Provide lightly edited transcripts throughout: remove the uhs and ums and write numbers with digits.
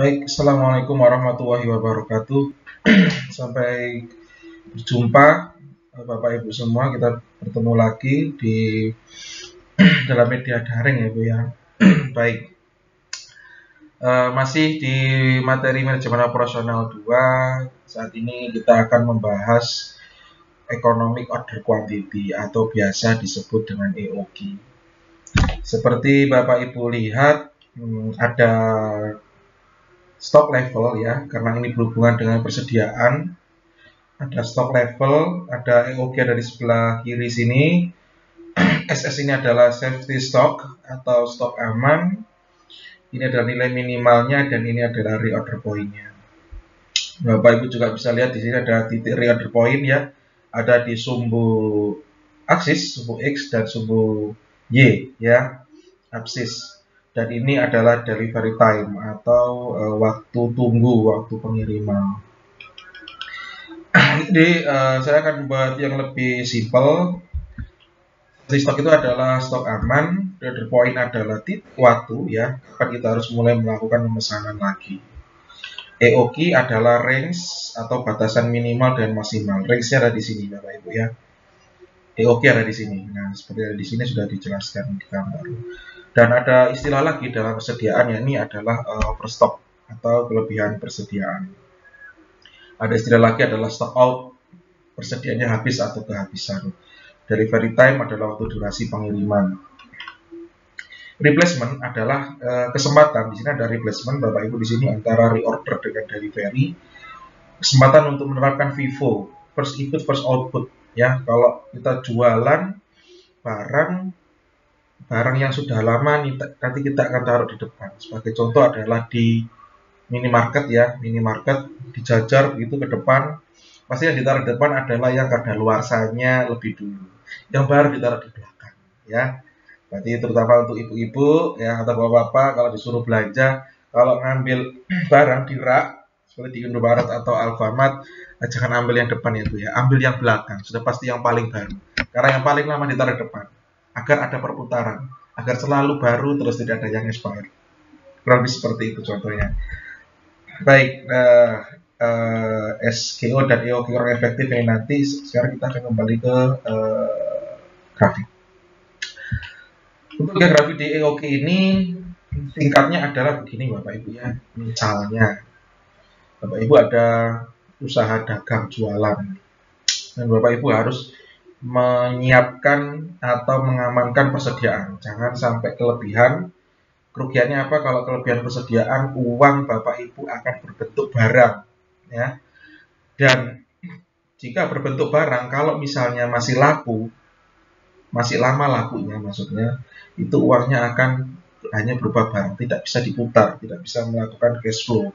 Baik, Assalamualaikum warahmatullahi wabarakatuh. Sampai berjumpa Bapak Ibu semua, kita bertemu lagi di dalam media daring ya Bu ya. Baik, masih di materi manajemen operasional 2. Saat ini kita akan membahas Economic Order Quantity atau biasa disebut dengan EOQ. Seperti Bapak Ibu lihat, ada stock level ya, karena ini berhubungan dengan persediaan. Ada stock level, ada EOQ ada di sebelah kiri sini. SS ini adalah safety stock atau stok aman. Ini adalah nilai minimalnya dan ini adalah reorder point-nya. Bapak Ibu juga bisa lihat di sini ada titik reorder point ya. Ada di sumbu aksis, sumbu X dan sumbu Y ya, aksis. Dan ini adalah delivery time atau waktu tunggu, waktu pengiriman. Jadi saya akan membuat yang lebih simpel. Stok itu adalah stok aman, order point adalah titik waktu ya, kapan kita harus mulai melakukan pemesanan lagi. EOQ adalah range atau batasan minimal dan maksimal. Range-nya ada di sini Bapak Ibu ya. EOQ ada di sini. Nah, seperti ada di sini sudah dijelaskan di gambar. Dan ada istilah lagi dalam persediaan, ya ini adalah overstock atau kelebihan persediaan. Ada istilah lagi adalah stock out, persediaannya habis atau kehabisan. Delivery time adalah waktu durasi pengiriman. Replacement adalah kesempatan. Di sini ada replacement, Bapak Ibu di sini antara reorder dengan delivery. Kesempatan untuk menerapkan FIFO, first input first output. Ya, kalau kita jualan barang yang sudah lama nanti kita akan taruh di depan. Sebagai contoh adalah di minimarket ya, minimarket dijajar begitu ke depan. Pasti yang ditaruh di depan adalah yang kadaluarsanya lebih dulu. Yang baru ditaruh di belakang ya. Berarti terutama untuk ibu-ibu ya atau bapak-bapak kalau disuruh belanja, kalau ngambil barang di rak seperti di Indomaret atau Alfamart, jangan ambil yang depan ya Bu ya, ambil yang belakang, sudah pasti yang paling baru. Karena yang paling lama ditaruh di depan agar ada perputaran, agar selalu baru terus tidak ada yang expired. Kurang lebih seperti itu contohnya. Baik, SKO dan EOQ kurang efektif ini nanti. Sekarang kita akan kembali ke grafik. Untuk grafik di EOQ ini tingkatnya adalah begini Bapak Ibu ya. Misalnya Bapak Ibu ada usaha dagang jualan dan Bapak Ibu harus menyiapkan atau mengamankan persediaan. Jangan sampai kelebihan. Kerugiannya apa? Kalau kelebihan persediaan, uang Bapak Ibu akan berbentuk barang ya. Dan jika berbentuk barang, kalau misalnya masih laku, masih lama lakunya maksudnya, itu uangnya akan hanya berupa barang, tidak bisa diputar, tidak bisa melakukan cash flow.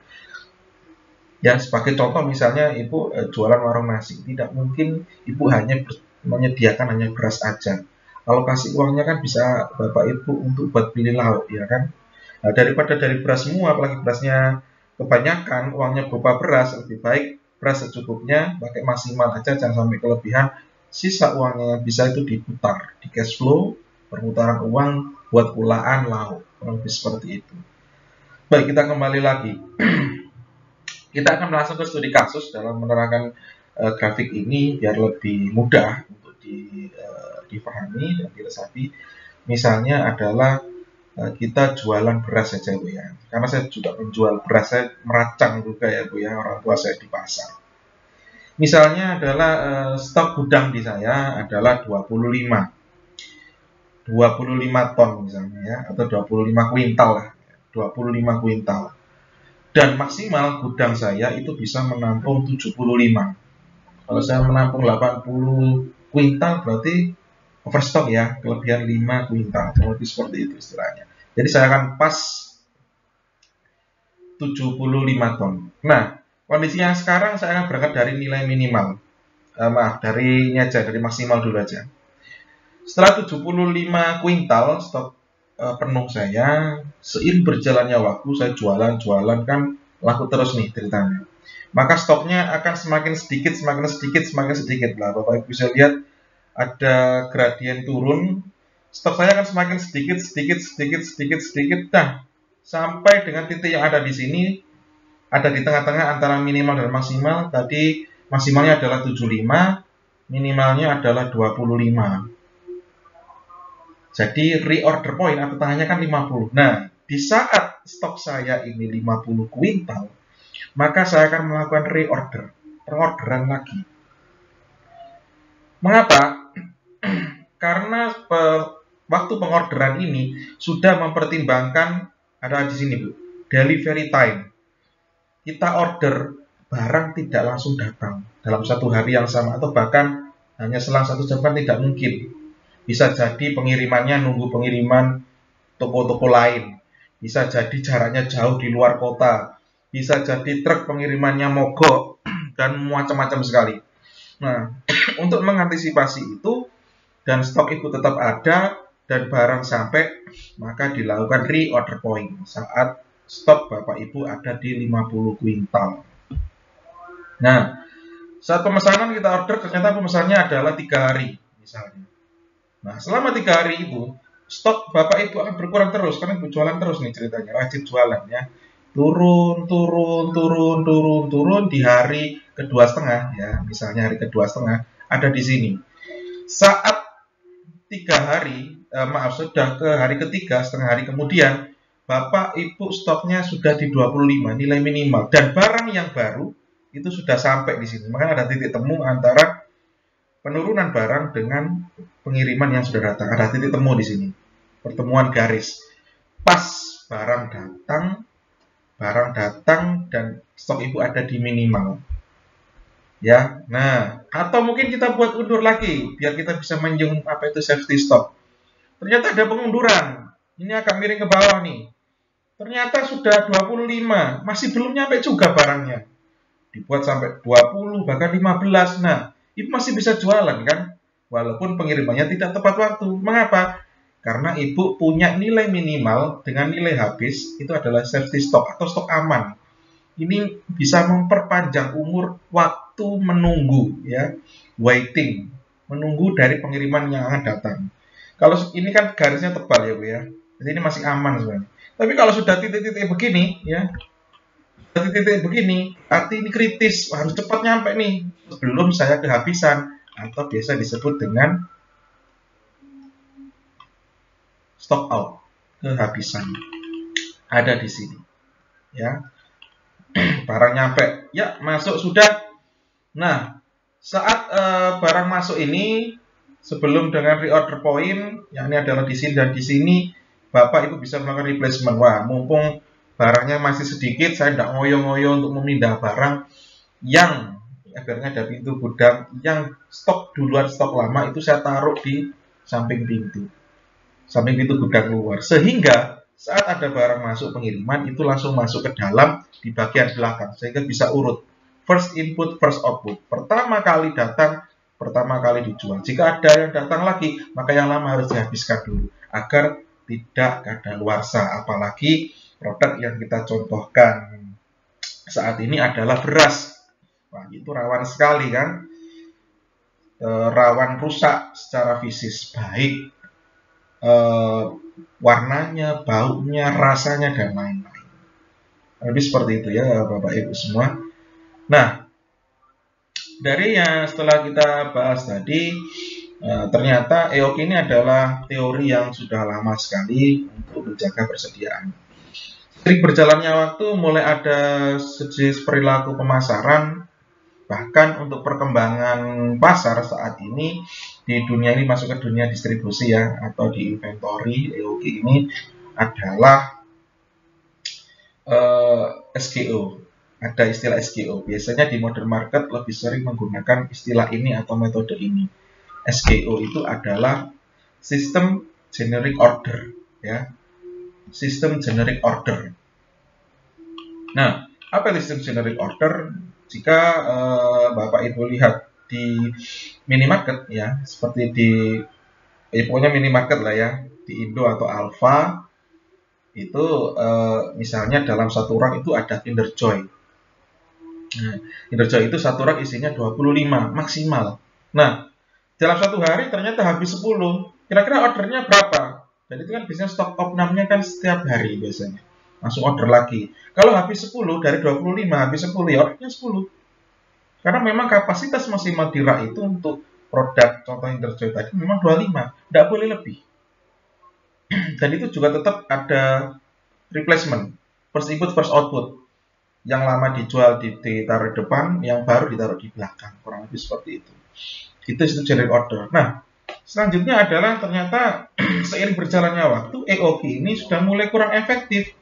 Ya, sebagai contoh misalnya Ibu jualan warung nasi, tidak mungkin Ibu hanya menyediakan hanya beras aja. Alokasi uangnya kan bisa Bapak Ibu untuk buat beli lauk ya kan. Nah, daripada dari beras semua, apalagi berasnya kebanyakan, uangnya berupa beras, lebih baik beras secukupnya, pakai maksimal aja, jangan sampai kelebihan. Sisa uangnya yang bisa itu diputar, di cash flow, perputaran uang buat kulaan lauk, lebih seperti itu. Baik, kita kembali lagi. Kita akan langsung ke studi kasus dalam menerangkan grafik ini biar lebih mudah untuk dipahami dan diresapi. Misalnya adalah kita jualan beras saja Bu ya. Karena saya juga menjual beras, saya meracang juga ya Bu ya, orang tua saya di pasar. Misalnya adalah stok gudang di saya adalah 25 ton misalnya ya, atau 25 kuintal lah, 25 kuintal. Dan maksimal gudang saya itu bisa menampung 75. Kalau saya menampung 80 kuintal berarti overstock ya, kelebihan 5 kuintal. Lebih seperti itu istilahnya. Jadi saya akan pas 75 ton. Nah, kondisinya sekarang saya akan berangkat dari nilai minimal. Dari ini aja, dari maksimal dulu aja. Setelah 75 kuintal stok penuh saya, seiring berjalannya waktu saya jualan kan laku terus nih ceritanya. Maka stoknya akan semakin sedikit lah. Bapak Ibu bisa lihat ada gradien turun, stok saya akan semakin sedikit. Nah, sampai dengan titik yang ada di sini, ada di tengah-tengah antara minimal dan maksimal. Tadi maksimalnya adalah 75, minimalnya adalah 25. Jadi reorder point atau tengahnya kan 50. Nah, di saat stok saya ini 50 kuintal, maka saya akan melakukan pengorderan lagi. Mengapa? Karena waktu pengorderan ini sudah mempertimbangkan, ada di sini Bu, delivery time. Kita order, barang tidak langsung datang dalam satu hari yang sama, atau bahkan hanya selang 1 jam kan tidak mungkin. Bisa jadi pengirimannya nunggu pengiriman toko-toko lain. Bisa jadi jaraknya jauh di luar kota. Bisa jadi truk pengirimannya mogok dan macam-macam sekali. Nah, untuk mengantisipasi itu dan stok itu tetap ada dan barang sampai, maka dilakukan reorder point saat stok Bapak Ibu ada di 50 kuintal. Nah, saat pemesanan kita order, ternyata pemesanannya adalah 3 hari misalnya. Nah, selama 3 hari itu, stok Bapak Ibu akan berkurang terus, karena Ibu jualan terus nih ceritanya, rajin jualan ya. Turun di hari kedua setengah ya, misalnya hari kedua setengah ada di sini. Saat 3 hari, sudah ke hari ketiga, setengah hari kemudian, Bapak Ibu stoknya sudah di 25 nilai minimal, dan barang yang baru itu sudah sampai di sini. Maka ada titik temu antara penurunan barang dengan pengiriman yang sudah datang. Ada titik temu di sini. Pertemuan garis. Pas barang datang dan stok Ibu ada di minimal. Ya. Nah, atau mungkin kita buat undur lagi biar kita bisa menjung apa itu safety stock. Ternyata ada pengunduran. Ini akan miring ke bawah nih. Ternyata sudah 25, masih belum nyampe juga barangnya. Dibuat sampai 20, bahkan 15. Nah, Ibu masih bisa jualan kan? Walaupun pengirimannya tidak tepat waktu. Mengapa? Karena Ibu punya nilai minimal dengan nilai habis, itu adalah safety stock atau stok aman. Ini bisa memperpanjang umur waktu menunggu, ya, waiting, menunggu dari pengiriman yang akan datang. Kalau ini kan garisnya tebal ya Bu ya, jadi ini masih aman sebenarnya. Tapi kalau sudah titik-titik begini, ya, titik-titik begini, arti ini kritis, harus cepat nyampe nih sebelum saya kehabisan, atau biasa disebut dengan stock out, kehabisan. Ada di sini, ya. Barang nyampe, ya masuk sudah. Nah, saat barang masuk ini, sebelum dengan reorder point, yang ini adalah di sini dan di sini, Bapak Ibu bisa melakukan replacement. Wah, mumpung barangnya masih sedikit, saya tidak ngoyo-ngoyo untuk memindah barang yang akhirnya ada pintu gudang, yang stok duluan, stok lama itu saya taruh di samping pintu gudang luar, sehingga saat ada barang masuk pengiriman itu langsung masuk ke dalam di bagian belakang, sehingga bisa urut first input, first output. Pertama kali datang, pertama kali dijual. Jika ada yang datang lagi, maka yang lama harus dihabiskan dulu agar tidak kadaluarsa. Apalagi produk yang kita contohkan saat ini adalah beras. Wah, itu rawan sekali kan, rawan rusak secara fisik, baik warnanya, baunya, rasanya, dan lain-lain. Lebih seperti itu ya Bapak Ibu semua. Nah, dari yang setelah kita bahas tadi, ternyata EOQ ini adalah teori yang sudah lama sekali untuk menjaga persediaan. Seiring berjalannya waktu, mulai ada sejenis perilaku pemasaran, bahkan untuk perkembangan pasar saat ini di dunia ini masuk ke dunia distribusi ya, atau di inventory. EOQ ini adalah SKO. Ada istilah SKO. Biasanya di modern market lebih sering menggunakan istilah ini atau metode ini. SKO itu adalah sistem generic order, ya. Sistem generic order. Nah, apa itu sistem generic order? Jika Bapak Ibu lihat di minimarket ya, seperti di pokoknya minimarket lah ya, di Indo atau Alfa itu misalnya dalam satu rak itu ada Kinder Joy. Nah, Kinder Joy itu satu rak isinya 25 maksimal. Nah, dalam satu hari ternyata habis 10. Kira-kira ordernya berapa? Dan itu kan biasanya stok opnamnya kan setiap hari biasanya. langsung order lagi. Kalau habis 10 dari 25 habis 10 ya ordernya 10. Karena memang kapasitas maksimal di rak itu untuk produk contoh Interjoy tadi memang 25, tidak boleh lebih. Dan itu juga tetap ada replacement, first input first output. Yang lama dijual ditaruh di depan, yang baru ditaruh di belakang, kurang lebih seperti itu. Itu generic order. Nah, selanjutnya adalah ternyata seiring berjalannya waktu EOG ini sudah mulai kurang efektif.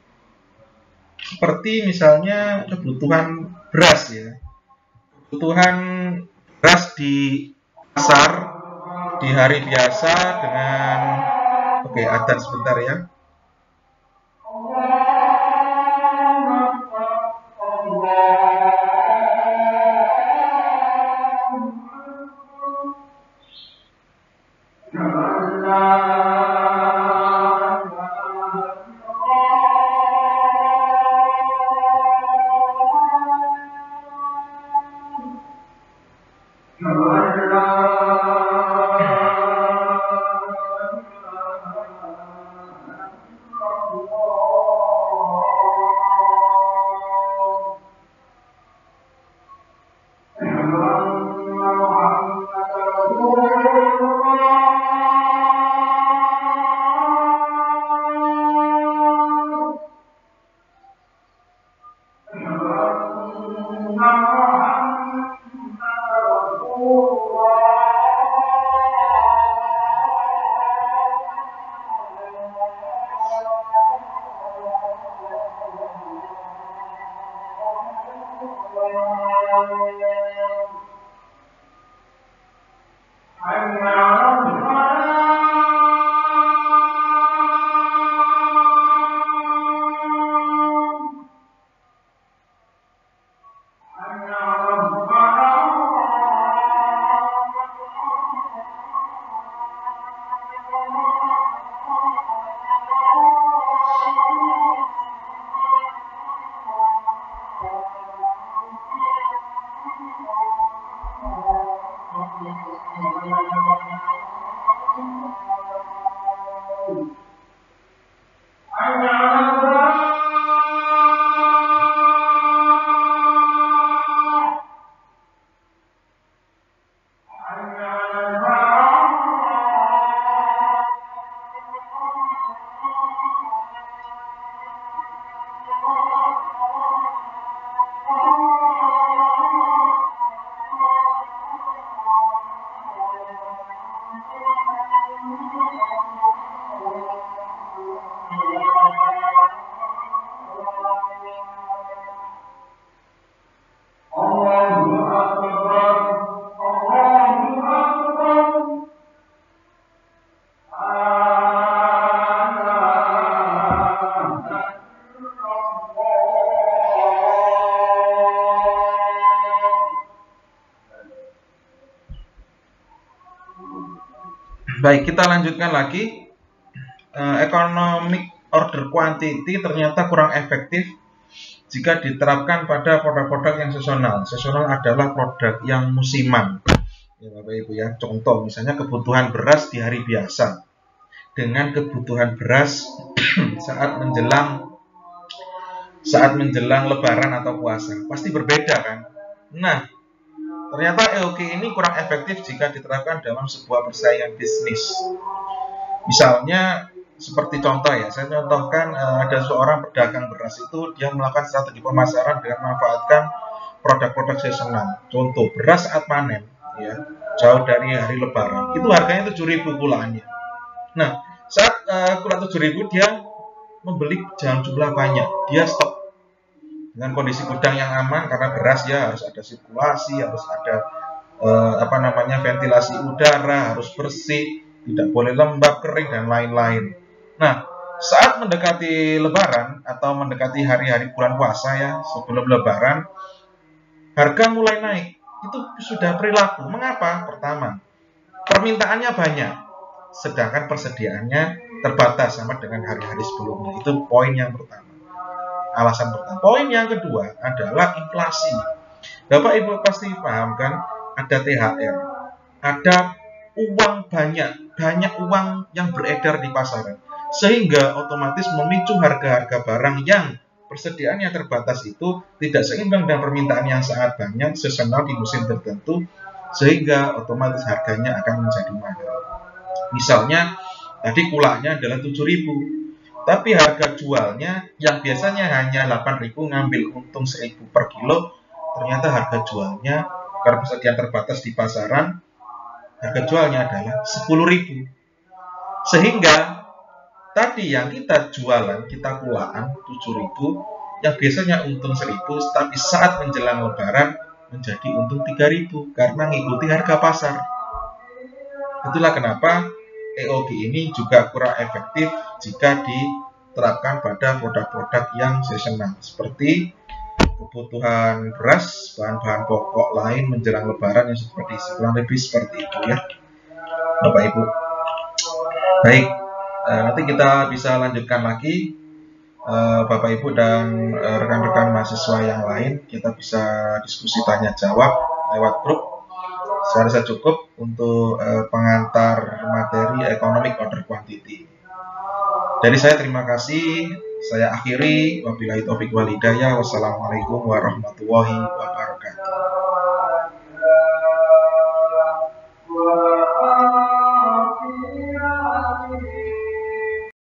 Seperti misalnya kebutuhan beras ya. Kebutuhan beras di pasar di hari biasa dengan adzan sebentar ya. Baik, kita lanjutkan lagi. Economic order quantity ternyata kurang efektif jika diterapkan pada produk-produk yang seasonal. Seasonal adalah produk yang musiman. Ya Bapak Ibu ya, contoh misalnya kebutuhan beras di hari biasa dengan kebutuhan beras saat menjelang lebaran atau puasa. Pasti berbeda kan? Nah, ternyata EOG ini kurang efektif jika diterapkan dalam sebuah persaingan bisnis. Misalnya seperti contoh ya, saya contohkan ada seorang pedagang beras itu dia melakukan strategi pemasaran dengan memanfaatkan produk-produk seasonal. Contoh beras saat panen, ya jauh dari hari lebaran, itu harganya 7.000 kulaannya. Nah, saat kula 7.000 dia membeli dalam jumlah banyak, dia stok dengan kondisi gudang yang aman karena beras ya harus ada sirkulasi, harus ada ventilasi udara, harus bersih, tidak boleh lembab, kering dan lain-lain. Nah, saat mendekati lebaran atau mendekati hari-hari bulan puasa ya, sebelum lebaran, harga mulai naik. Itu sudah perilaku. Mengapa? Pertama, permintaannya banyak, sedangkan persediaannya terbatas sama dengan hari-hari sebelumnya. Itu poin yang pertama. Alasan pertama. Poin yang kedua adalah inflasi. Bapak Ibu pasti paham kan? Ada THR, ada uang banyak uang yang beredar di pasaran. sehingga otomatis memicu harga-harga barang yang persediaannya terbatas itu tidak seimbang dengan permintaan yang sangat banyak seasonal di musim tertentu, sehingga otomatis harganya akan menjadi mahal. Misalnya tadi kulaknya adalah 7.000, tapi harga jualnya yang biasanya hanya 8.000 ngambil untung 1.000 per kilo, ternyata harga jualnya karena persediaan terbatas di pasaran, harga jualnya adalah 10.000. Sehingga tadi yang kita jualan, kita kulaan 7.000, yang biasanya untung 1.000, tapi saat menjelang lebaran menjadi untung 3.000 karena mengikuti harga pasar. Itulah kenapa EOG ini juga kurang efektif jika diterapkan pada produk-produk yang seasonal seperti kebutuhan beras, bahan-bahan pokok lain menjelang lebaran yang seperti kurang lebih seperti itu ya, Bapak Ibu. Baik, nanti kita bisa lanjutkan lagi, Bapak Ibu dan rekan-rekan mahasiswa yang lain, kita bisa diskusi tanya jawab lewat grup. Saya rasa cukup untuk pengantar materi Economic Order Quantity. Dari saya terima kasih. Saya akhiri. Wabillahi taufiq wal hidayah. Wassalamualaikum warahmatullahi wabarakatuh.